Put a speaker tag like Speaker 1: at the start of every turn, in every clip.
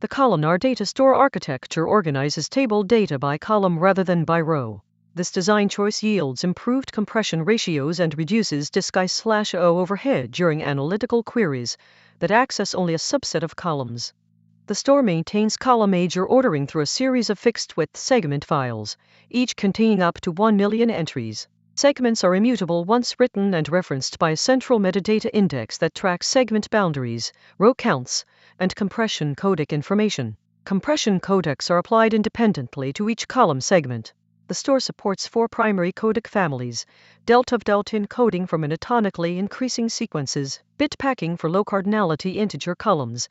Speaker 1: The Columnar data store architecture organizes table data by column rather than by row. This design choice yields improved compression ratios and reduces disk I/O overhead during analytical queries that access only a subset of columns. The store maintains column major ordering through a series of fixed-width segment files, each containing up to 1 million entries. Segments are immutable once written and referenced by a central metadata index that tracks segment boundaries, row counts, and compression codec information. Compression codecs are applied independently to each column segment. The store supports 4 primary codec families: delta-of-delta encoding for monotonically increasing sequences, bit packing for low cardinality integer columns,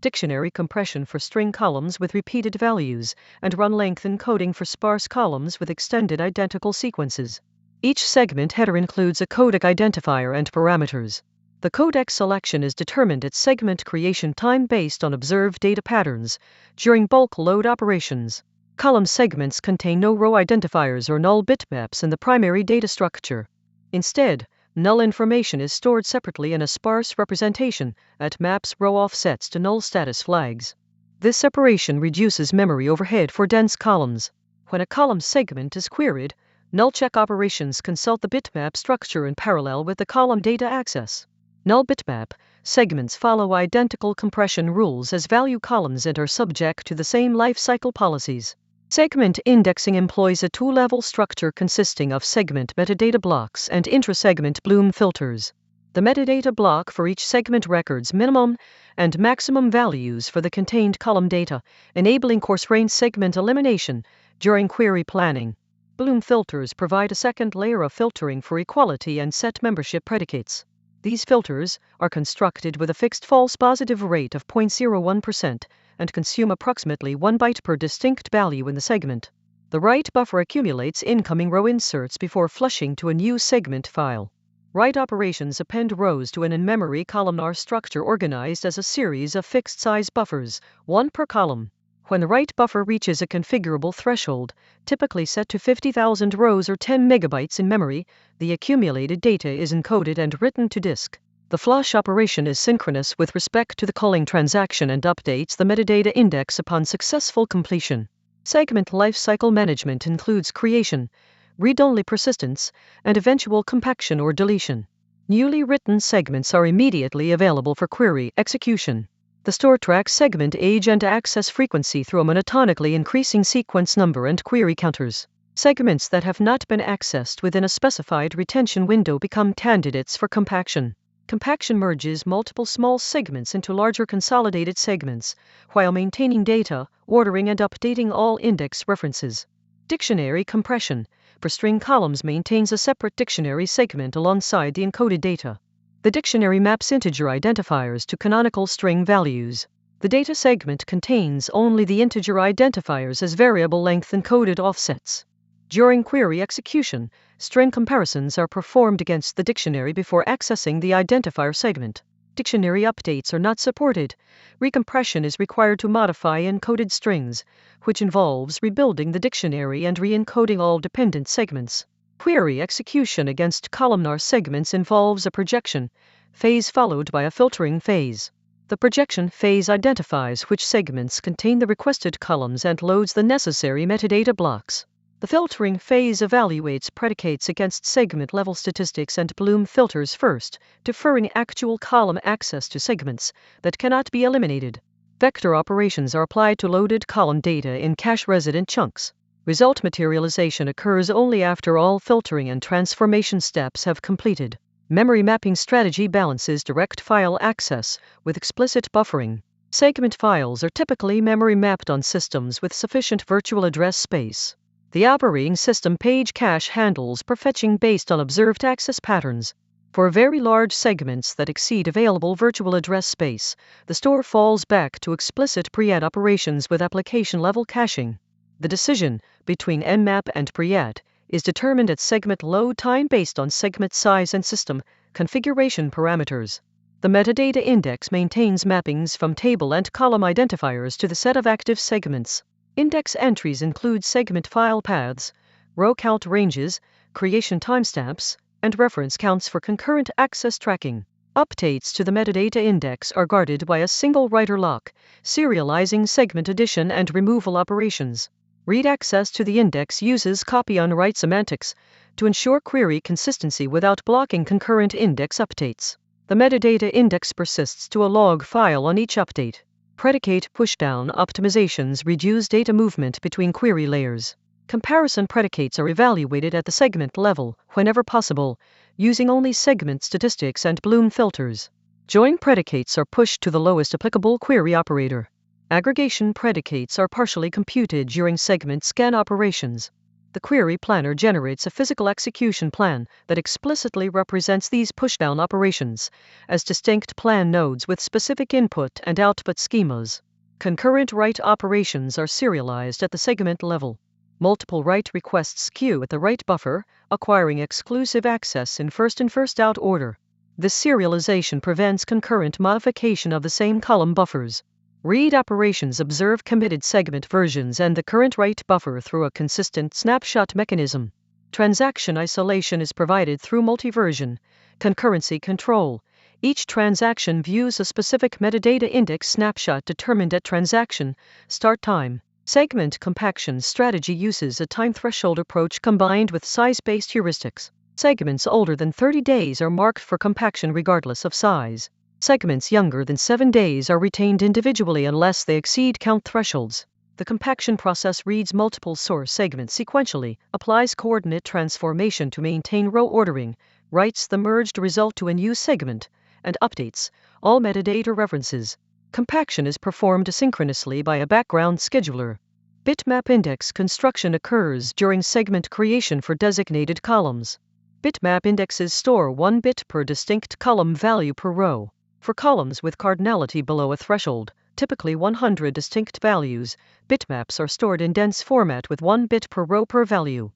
Speaker 1: dictionary compression for string columns with repeated values, and run length encoding for sparse columns with extended identical sequences. Each segment header includes a codec identifier and parameters. The codec selection is determined at segment creation time based on observed data patterns during bulk load operations. Column segments contain no row identifiers or null bitmaps in the primary data structure. Instead, null information is stored separately in a sparse representation that maps row offsets to null status flags. This separation reduces memory overhead for dense columns. When a column segment is queried, null check operations consult the bitmap structure in parallel with the column data access. Null bitmap segments follow identical compression rules as value columns and are subject to the same lifecycle policies. Segment indexing employs a 2-level structure consisting of segment metadata blocks and intra-segment Bloom filters. The metadata block for each segment records minimum and maximum values for the contained column data, enabling coarse-grained segment elimination during query planning. Bloom filters provide a second layer of filtering for equality and set membership predicates. These filters are constructed with a fixed false positive rate of 0.01% and consume approximately 1 byte per distinct value in the segment. The write buffer accumulates incoming row inserts before flushing to a new segment file. Write operations append rows to an in-memory columnar structure organized as a series of fixed-size buffers, 1 per column. When the write buffer reaches a configurable threshold, typically set to 50,000 rows or 10 megabytes in memory, the accumulated data is encoded and written to disk. The flush operation is synchronous with respect to the culling transaction and updates the metadata index upon successful completion. Segment lifecycle management includes creation, read-only persistence, and eventual compaction or deletion. Newly written segments are immediately available for query execution. The store tracks segment age and access frequency through a monotonically increasing sequence number and query counters. Segments that have not been accessed within a specified retention window become candidates for compaction. Compaction merges multiple small segments into larger consolidated segments, while maintaining data, ordering and updating all index references. Dictionary compression for string columns maintains a separate dictionary segment alongside the encoded data. The dictionary maps integer identifiers to canonical string values. The data segment contains only the integer identifiers as variable length encoded offsets. During query execution, string comparisons are performed against the dictionary before accessing the identifier segment. Dictionary updates are not supported. Recompression is required to modify encoded strings, which involves rebuilding the dictionary and re-encoding all dependent segments. Query execution against columnar segments involves a projection phase followed by a filtering phase. The projection phase identifies which segments contain the requested columns and loads the necessary metadata blocks. The filtering phase evaluates predicates against segment-level statistics and Bloom filters first, deferring actual column access to segments that cannot be eliminated. Vector operations are applied to loaded column data in cache-resident chunks. Result materialization occurs only after all filtering and transformation steps have completed. Memory mapping strategy balances direct file access with explicit buffering. Segment files are typically memory mapped on systems with sufficient virtual address space. The operating system page cache handles prefetching based on observed access patterns. For very large segments that exceed available virtual address space, the store falls back to explicit pre-add operations with application-level caching. The decision between mmap and pre-add is determined at segment load time based on segment size and system configuration parameters. The metadata index maintains mappings from table and column identifiers to the set of active segments. Index entries include segment file paths, row count ranges, creation timestamps, and reference counts for concurrent access tracking. Updates to the metadata index are guarded by a single writer lock, serializing segment addition and removal operations. Read access to the index uses copy-on-write semantics to ensure query consistency without blocking concurrent index updates. The metadata index persists to a log file on each update. Predicate pushdown optimizations reduce data movement between query layers. Comparison predicates are evaluated at the segment level, whenever possible, using only segment statistics and Bloom filters. Join predicates are pushed to the lowest applicable query operator. Aggregation predicates are partially computed during segment scan operations. The query planner generates a physical execution plan that explicitly represents these pushdown operations as distinct plan nodes with specific input and output schemas. Concurrent write operations are serialized at the segment level. Multiple write requests queue at the write buffer, acquiring exclusive access in first-in first-out order. This serialization prevents concurrent modification of the same column buffers. Read operations observe committed segment versions and the current write buffer through a consistent snapshot mechanism. Transaction isolation is provided through multi-version concurrency control. Each transaction views a specific metadata index snapshot determined at transaction start time. Segment compaction strategy uses a time threshold approach combined with size-based heuristics. Segments older than 30 days are marked for compaction regardless of size. Segments younger than 7 days are retained individually unless they exceed count thresholds. The compaction process reads multiple source segments sequentially, applies coordinate transformation to maintain row ordering, writes the merged result to a new segment, and updates all metadata references. Compaction is performed asynchronously by a background scheduler. Bitmap index construction occurs during segment creation for designated columns. Bitmap indexes store 1 bit per distinct column value per row. For columns with cardinality below a threshold, typically 100 distinct values, bitmaps are stored in dense format with 1 bit per row per value.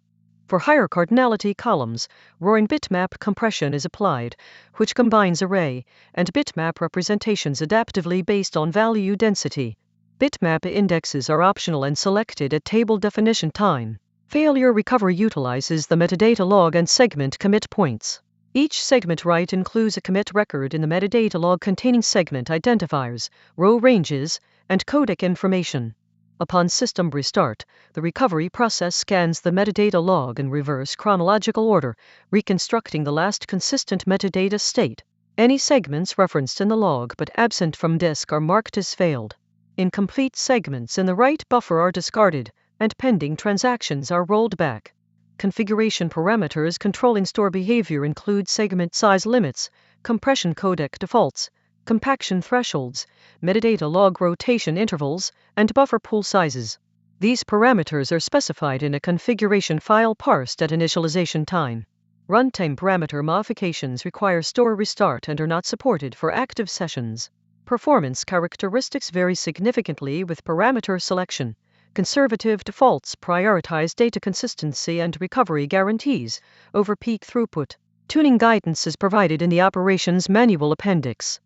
Speaker 1: For higher cardinality columns, roaring bitmap compression is applied, which combines array and bitmap representations adaptively based on value density. Bitmap indexes are optional and selected at table definition time. Failure recovery utilizes the metadata log and segment commit points. Each segment write includes a commit record in the metadata log containing segment identifiers, row ranges, and codec information. Upon system restart, the recovery process scans the metadata log in reverse chronological order, reconstructing the last consistent metadata state. Any segments referenced in the log but absent from disk are marked as failed. Incomplete segments in the write buffer are discarded, and pending transactions are rolled back. Configuration parameters controlling store behavior include segment size limits, compression codec defaults, compaction thresholds, metadata log rotation intervals, and buffer pool sizes. These parameters are specified in a configuration file parsed at initialization time. Runtime parameter modifications require store restart and are not supported for active sessions. Performance characteristics vary significantly with parameter selection. Conservative defaults prioritize data consistency and recovery guarantees over peak throughput. Tuning guidance is provided in the operations manual appendix.